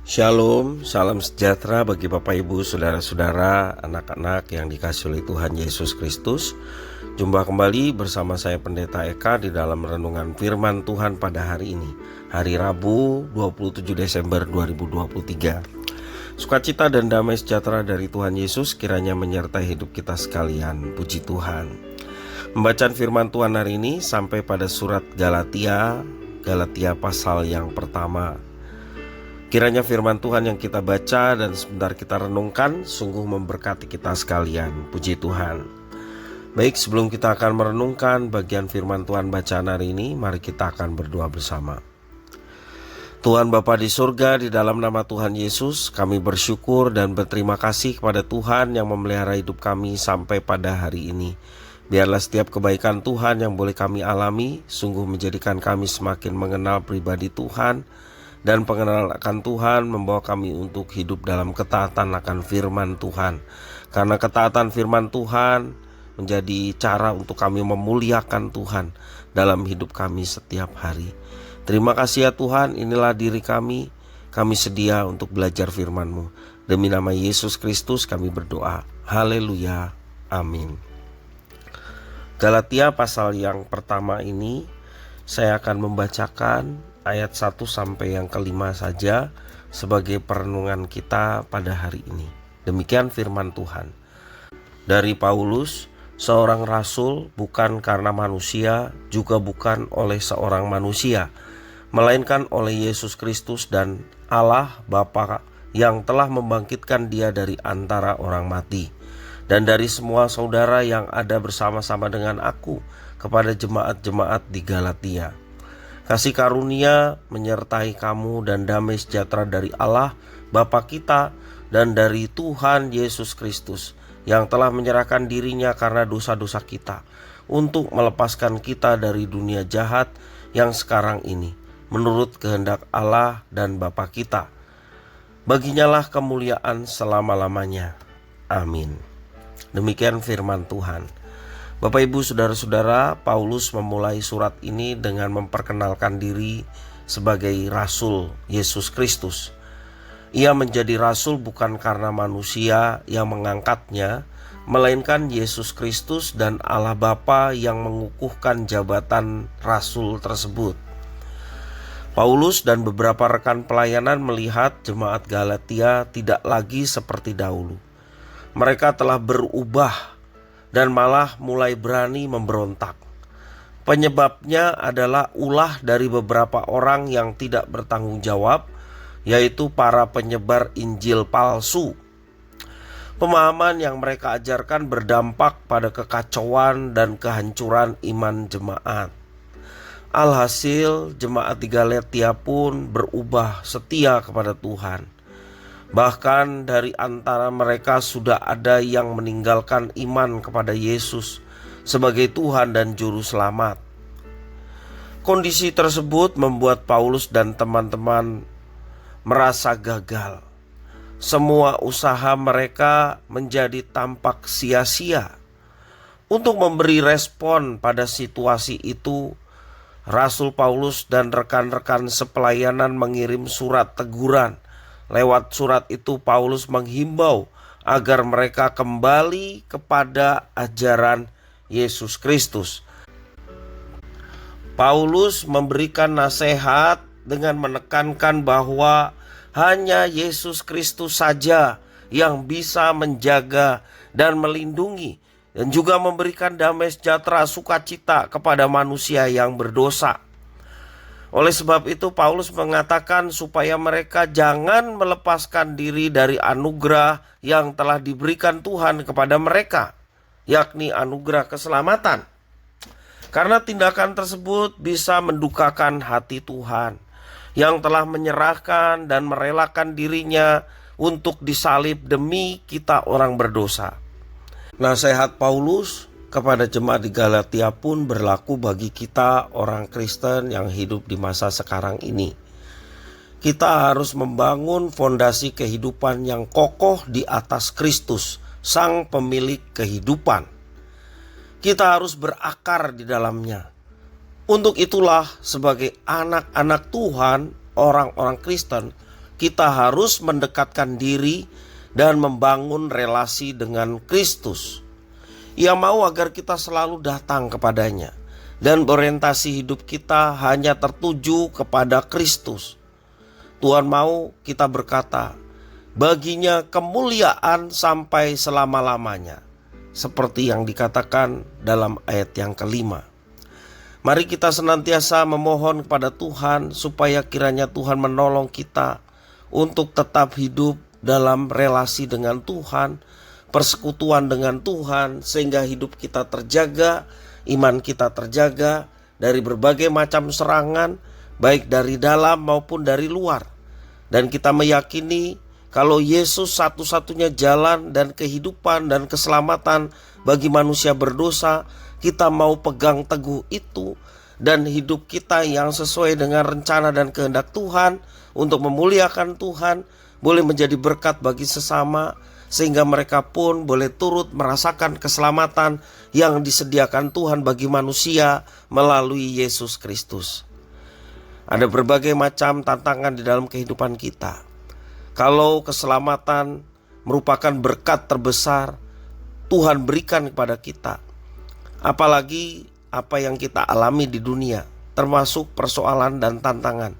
Shalom, salam sejahtera bagi Bapak Ibu, Saudara-saudara, anak-anak yang dikasihi oleh Tuhan Yesus Kristus. Jumpa kembali bersama saya Pendeta Eka di dalam renungan firman Tuhan pada hari ini, hari Rabu 27 Desember 2023. Sukacita dan damai sejahtera dari Tuhan Yesus kiranya menyertai hidup kita sekalian. Puji Tuhan. Pembacaan firman Tuhan hari ini sampai pada surat Galatia pasal yang pertama. Kiranya firman Tuhan yang kita baca dan sebentar kita renungkan sungguh memberkati kita sekalian. Puji Tuhan. Baik, sebelum kita akan merenungkan bagian firman Tuhan bacaan hari ini, mari kita akan berdoa bersama. Tuhan Bapa di surga, di dalam nama Tuhan Yesus, kami bersyukur dan berterima kasih kepada Tuhan yang memelihara hidup kami sampai pada hari ini. Biarlah setiap kebaikan Tuhan yang boleh kami alami sungguh menjadikan kami semakin mengenal pribadi Tuhan, dan pengenalan akan Tuhan membawa kami untuk hidup dalam ketaatan akan firman Tuhan. Karena ketaatan firman Tuhan menjadi cara untuk kami memuliakan Tuhan dalam hidup kami setiap hari. Terima kasih ya Tuhan, inilah diri kami sedia untuk belajar firman-Mu. Demi nama Yesus Kristus kami berdoa. Haleluya, amin. Galatia pasal yang pertama ini saya akan membacakan ayat 1 sampai yang kelima saja sebagai perenungan kita pada hari ini. Demikian firman Tuhan. Dari Paulus, seorang rasul, bukan karena manusia, juga bukan oleh seorang manusia, melainkan oleh Yesus Kristus dan Allah Bapa yang telah membangkitkan Dia dari antara orang mati, dan dari semua saudara yang ada bersama-sama dengan aku kepada jemaat-jemaat di Galatia. Kasih karunia menyertai kamu dan damai sejahtera dari Allah Bapa kita dan dari Tuhan Yesus Kristus yang telah menyerahkan dirinya karena dosa-dosa kita untuk melepaskan kita dari dunia jahat yang sekarang ini menurut kehendak Allah dan Bapa kita. Baginyalah kemuliaan selama-lamanya. Amin. Demikian firman Tuhan. Bapak Ibu Saudara-saudara, Paulus memulai surat ini dengan memperkenalkan diri sebagai Rasul Yesus Kristus. Ia menjadi Rasul bukan karena manusia yang mengangkatnya, melainkan Yesus Kristus dan Allah Bapa yang mengukuhkan jabatan Rasul tersebut. Paulus dan beberapa rekan pelayanan melihat jemaat Galatia tidak lagi seperti dahulu. Mereka telah berubah dan malah mulai berani memberontak. Penyebabnya adalah ulah dari beberapa orang yang tidak bertanggung jawab, yaitu para penyebar Injil palsu. Pemahaman yang mereka ajarkan berdampak pada kekacauan dan kehancuran iman jemaat. Alhasil, jemaat di Galatia pun berubah setia kepada Tuhan. Bahkan dari antara mereka sudah ada yang meninggalkan iman kepada Yesus sebagai Tuhan dan Juru Selamat. Kondisi tersebut membuat Paulus dan teman-teman merasa gagal. Semua usaha mereka menjadi tampak sia-sia. Untuk memberi respon pada situasi itu, Rasul Paulus dan rekan-rekan sepelayanan mengirim surat teguran. Lewat surat itu Paulus menghimbau agar mereka kembali kepada ajaran Yesus Kristus. Paulus memberikan nasihat dengan menekankan bahwa hanya Yesus Kristus saja yang bisa menjaga dan melindungi dan juga memberikan damai sejahtera sukacita kepada manusia yang berdosa. Oleh sebab itu Paulus mengatakan supaya mereka jangan melepaskan diri dari anugerah yang telah diberikan Tuhan kepada mereka, yakni anugerah keselamatan. Karena tindakan tersebut bisa mendukakan hati Tuhan yang telah menyerahkan dan merelakan dirinya untuk disalib demi kita orang berdosa. Nasihat Paulus kepada jemaat di Galatia pun berlaku bagi kita orang Kristen yang hidup di masa sekarang ini. Kita harus membangun fondasi kehidupan yang kokoh di atas Kristus, Sang Pemilik kehidupan. Kita harus berakar di dalamnya. Untuk itulah sebagai anak-anak Tuhan, orang-orang Kristen, kita harus mendekatkan diri dan membangun relasi dengan Kristus. Ia mau agar kita selalu datang kepadanya dan orientasi hidup kita hanya tertuju kepada Kristus. Tuhan mau kita berkata, baginya kemuliaan sampai selama-lamanya, seperti yang dikatakan dalam ayat yang kelima. Mari kita senantiasa memohon kepada Tuhan supaya kiranya Tuhan menolong kita untuk tetap hidup dalam relasi dengan Tuhan, persekutuan dengan Tuhan, sehingga hidup kita terjaga, iman kita terjaga dari berbagai macam serangan, baik dari dalam maupun dari luar. Dan kita meyakini kalau Yesus satu-satunya jalan dan kehidupan dan keselamatan bagi manusia berdosa, kita mau pegang teguh itu, dan hidup kita yang sesuai dengan rencana dan kehendak Tuhan untuk memuliakan Tuhan boleh menjadi berkat bagi sesama, sehingga mereka pun boleh turut merasakan keselamatan yang disediakan Tuhan bagi manusia melalui Yesus Kristus. Ada berbagai macam tantangan di dalam kehidupan kita. Kalau keselamatan merupakan berkat terbesar Tuhan berikan kepada kita, apalagi apa yang kita alami di dunia, termasuk persoalan dan tantangan,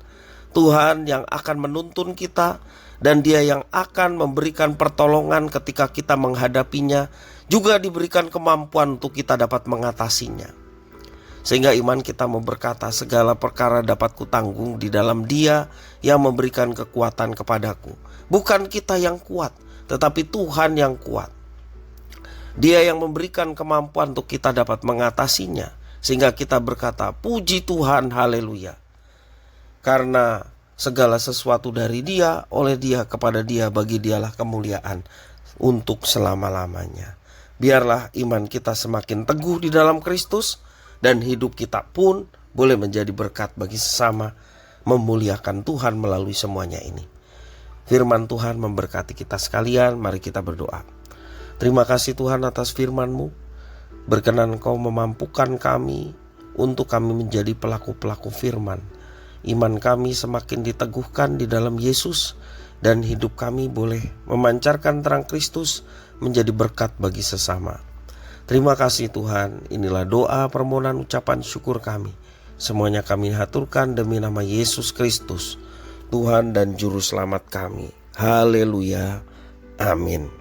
Tuhan yang akan menuntun kita dan Dia yang akan memberikan pertolongan ketika kita menghadapinya, juga diberikan kemampuan untuk kita dapat mengatasinya. Sehingga iman kita mau berkata, segala perkara dapat kutanggung di dalam Dia yang memberikan kekuatan kepadaku. Bukan kita yang kuat, tetapi Tuhan yang kuat. Dia yang memberikan kemampuan untuk kita dapat mengatasinya, sehingga kita berkata, puji Tuhan, haleluya. Karena segala sesuatu dari Dia, oleh Dia, kepada Dia, bagi Dialah kemuliaan untuk selama-lamanya. Biarlah iman kita semakin teguh di dalam Kristus, dan hidup kita pun boleh menjadi berkat bagi sesama, memuliakan Tuhan melalui semuanya ini. Firman Tuhan memberkati kita sekalian. Mari kita berdoa. Terima kasih Tuhan atas firman-Mu. Berkenan Engkau memampukan kami untuk kami menjadi pelaku-pelaku firman. Iman kami semakin diteguhkan di dalam Yesus, dan hidup kami boleh memancarkan terang Kristus menjadi berkat bagi sesama. Terima kasih Tuhan. Inilah doa, permohonan, ucapan syukur kami. Semuanya kami haturkan demi nama Yesus Kristus, Tuhan dan Juru Selamat kami. Haleluya. Amin.